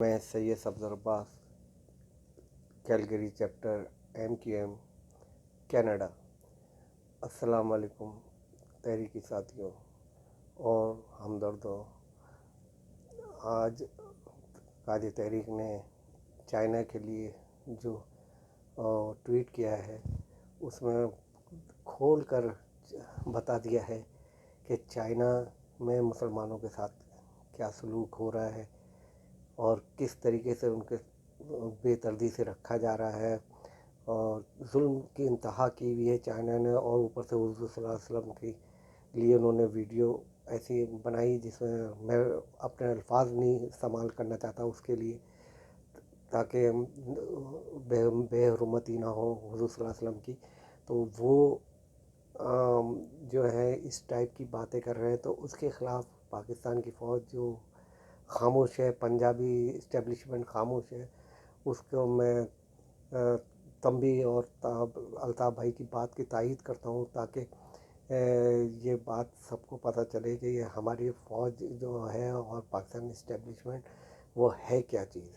میں سید صفدر عباس، Calgary chapter MQM Canada. السلام علیکم تحریکی ساتھیوں اور ہمدردوں۔ آج قائد تحریک نے چائنا کے لیے جو ٹویٹ کیا ہے اس میں کھول کر بتا دیا ہے کہ چائنا میں مسلمانوں کے ساتھ کیا سلوک ہو رہا ہے اور کس طریقے سے ان کے بے دردی سے رکھا جا رہا ہے، اور ظلم کی انتہا کی ہوئی ہے چائنا نے، اور اوپر سے حضور صلی اللہ علیہ وسلم کے لیے انہوں نے ویڈیو ایسی بنائی جس میں اپنے الفاظ نہیں استعمال کرنا چاہتا اس کے لیے، تاکہ بے حرمتی نہ ہو حضور صلی اللہ علیہ وسلم کی۔ تو وہ جو ہے اس ٹائپ کی باتیں کر رہے ہیں، تو اس کے خلاف پاکستان کی فوج جو خاموش ہے، پنجابی اسٹیبلشمنٹ خاموش ہے، اس کو میں تنبیہ اور الطاف بھائی کی بات کی تائید کرتا ہوں، تاکہ یہ بات سب کو پتہ چلے کہ یہ ہماری فوج جو ہے اور پاکستانی اسٹیبلشمنٹ وہ ہے کیا چیز۔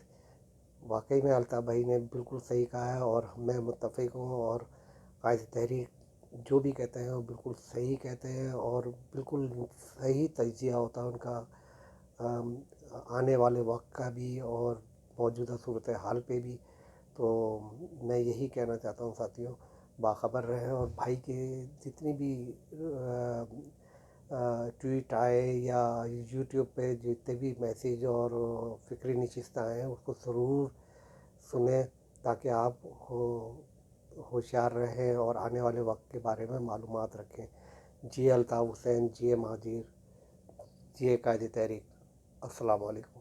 واقعی میں الطاف بھائی نے بالکل صحیح کہا ہے اور میں متفق ہوں، اور قائد تحریک جو بھی کہتے ہیں وہ بالکل صحیح کہتے ہیں، اور بالکل صحیح تجزیہ ہوتا ہے ان کا آنے والے وقت کا بھی اور موجودہ صورتحال پہ بھی۔ تو میں یہی کہنا چاہتا ہوں ساتھیوں، باخبر رہیں، اور بھائی کے جتنی بھی ٹویٹ آئے یا یوٹیوب پہ جتنے بھی میسیج اور فکری نشستیں آئے ہیں اس کو ضرور سنیں، تاکہ آپ ہوشیار رہیں اور آنے والے وقت کے بارے میں معلومات رکھیں۔ جی الطاف حسین، جی مہاجر، جی قائد تحریک۔ السلام علیکم۔